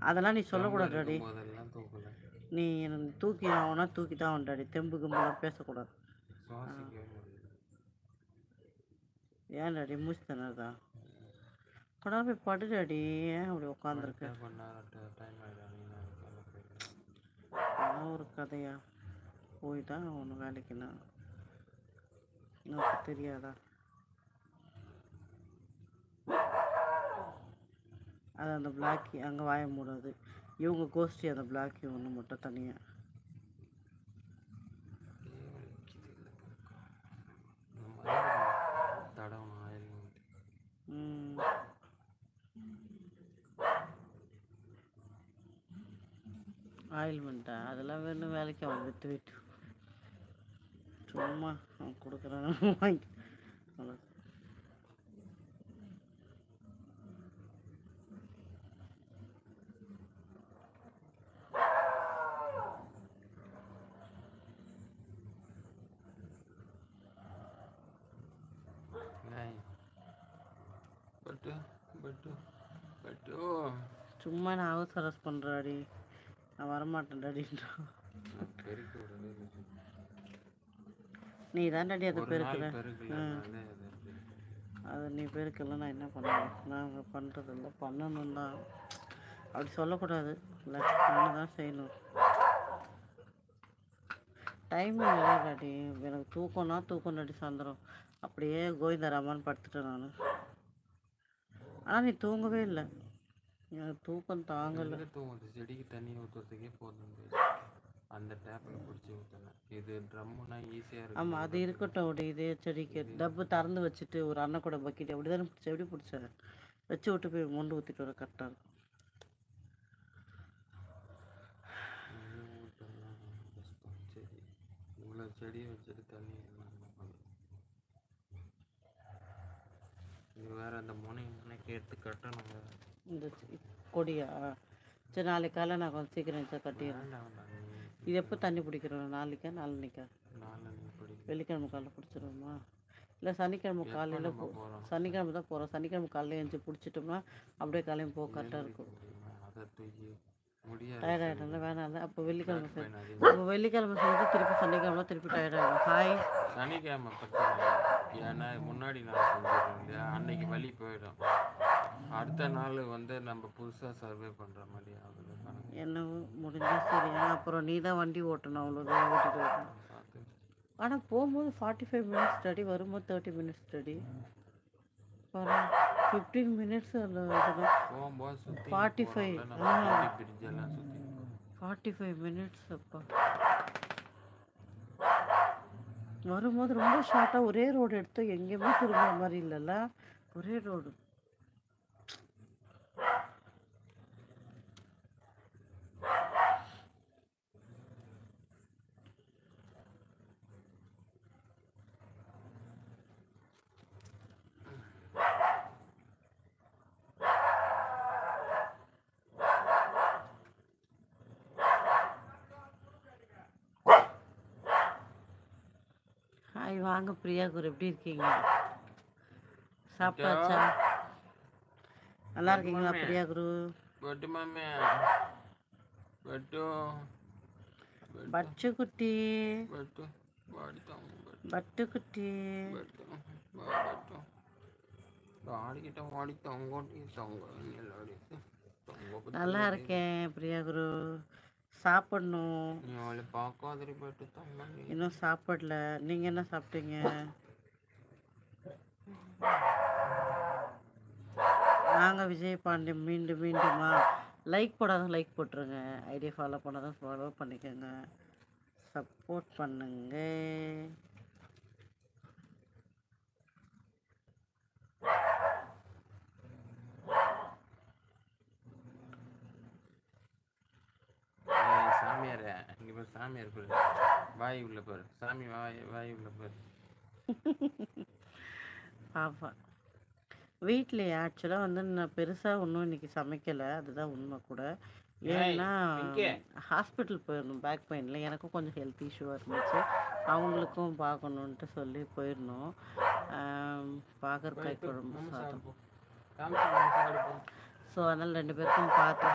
அதெல்லாம் நீ ட்ரம் சொல்லக்கூடாது டாடி. இருக்கும்போதெல்லாம் தூக்கல. நீ தூக்கி ஆகுனா தூக்கி தான் ஆகணும் டாடி. தெம்பு கும்பலாம் பேசக்கூடாது. சுவாசிக்கவே முடியல. ஏன் டாடி மூச்சு திணறதா? கொண்டா போய் படு டாடி. ஏன் அப்படி உட்காந்துருக்கு? படுத்தா கொஞ்ச நேரம் டைம் ஆகிடும். நீ நாளைக்கு போயிடலாம். அதெல்லாம் ஒரு கதையா? போய் தான் ஒன்று வேலைக்குண்ணா எனக்கு தெரியாதா? அது அந்த பிளாக்கி அங்கே வாய மூடாது. இவங்க கோஷ்டி அந்த பிளாக்கி ஒன்று மட்டும் தனியாக. தடவணும் ஆயில். ஆயில்மெண்ட்டா? அதெல்லாம் வேணும் வேலைக்கு அவன் விட்டு விட்டு சும்மா அவன் கொடுக்குறான் வாங்கி. சும்மா நான் ஹவுஸ் அரெஸ்ட் பண்ணுறாடி. நான் வரமாட்டேன் டாடின்றான். நீ தான் டாடி அதை பெருக்கிற. அது நீ பெருக்கல நான் என்ன பண்ணுவேன்? நாங்கள் பண்ணுறதில்ல. பண்ணணும் தான். அப்படி சொல்லக்கூடாது. இல்லை பண்ண தான் செய்யணும். டைமிங் இல்லை டாடி. எனக்கு தூக்கம் டாடி சாயந்தரம். அப்படியே கோவிந்தராமான்னு படுத்துட்டேன் நான். ஆனால் நீ தூங்கவே இல்லை. எனக்கு தூக்கம் தாங்கலை. செடிக்கு தண்ணி ஊற்றுறதுக்கே போதும். அந்த டேப்பில் பிடிச்சி ஊற்றினேன். இது ட்ரம்முனா ஈஸியாக இருக்கும். ஆமாம் அது இருக்கட்டும். அப்படி இதே செடிக்கு டப்பு திறந்து வச்சுட்டு ஒரு அண்ணன் கூட பக்கெட் அப்படி தானே பிடிச்ச எப்படி பிடிச்ச வச்சு விட்டு போய் மொண்டு ஊற்றிட்டு வர கரெக்டாக இருக்கும். இவ்வளோ செடியை வச்சுட்டு தண்ணி இது வேறு அந்த முனைக்கு எடுத்து கட்டணும். இந்த கொடியா? சரி நாளைக்கு காலை நான் கொஞ்சம் சீக்கிரம் கட்டிடுறேன். இது எப்போ தண்ணி பிடிக்கிறோம்? நாளைக்கா நாளைக்கா? வெள்ளிக்கிழமை காலையில் பிடிச்சிருவோமா? இல்லை சனிக்கிழமை காலையில் சனிக்கிழமை தான் போகிறோம். சனிக்கிழமை காலையில் எழுந்து பிடிச்சிட்டோம்னா அப்படியே காலையும் போக கரெக்டாக இருக்கும். டயர்டாகிட்டோம்ல வேணாம் இல்லை. அப்போ வெள்ளிக்கிழமை செஞ்சு திருப்பி சனிக்கிழமை திருப்பி டயர்டாகிடும். ஹாய் சனிக்கிழமை ஏன்னா முன்னாடி நான் செஞ்சிடறோம் இல்லையா, அன்னைக்கு வலி போயிடும். அடுத்த நாள் நம்ம புதுசாக சர்வே பண்ணுற மாதிரி ஆகுது. என்ன முடிஞ்சா சரியா? அப்புறம் நீ தான் வண்டி ஓட்டணும். அவ்வளோதான் ஓட்டிட்டு வரணும். ஆனால் போகும்போது 45 மினிட்ஸ் ஸ்டடி, வரும்போது 30 மினிட்ஸ் ஸ்டடி. 15 மினிட்ஸ் அந்த 45 மினிட்ஸ். அப்பா வரும்போது ரொம்ப ஷார்ட்டாக ஒரே ரோடு எடுத்து எங்கேயுமே திரும்புற மாதிரி இல்லைல்ல, ஒரே ரோடு. ஹாய் வாங்க பிரியா குரு, எப்படி இருக்கீங்க? சாப்பிட்டாச்சா? நல்லா இருக்கீங்களா பிரியா குரு? பட்டுக்குட்டி பட்டுக்குட்டி நல்லா இருக்கேன் பிரியா குரு. சாப்பிடணும். இன்னும் சாப்பிடல. நீங்க என்ன சாப்பிட்டீங்க? நாங்கள் விஜய் பாண்டியன் மீண்டுமா? லைக் போடாதான் லைக் போட்டுருங்க. ஐடியா ஃபாலோ பண்ணாதான் ஃபாலோ பண்ணிக்கோங்க. சப்போர்ட் பண்ணுங்க. சாமியார் இங்கே பேர், சாமியார் பேர் வாய் உள்ள பேர், சாமி வாய் உள்ள பேர். பாப்பா வீட்டில் ஆக்சுவலாக நான் பெருசாக ஒன்றும் இன்றைக்கி சமைக்கலை. அதுதான் உண்மை கூட. ஏன்னா ஹாஸ்பிட்டல் போயிடணும் பேக் பெயினில். எனக்கும் கொஞ்சம் ஹெல்த் இஷ்யூவாக இருந்துச்சு. அவங்களுக்கும் பார்க்கணுன்ட்டு சொல்லி போயிடணும். பாகற்காய் குழம்பு சாதம். ஸோ அதனால் 2 பேருக்கும் பார்த்து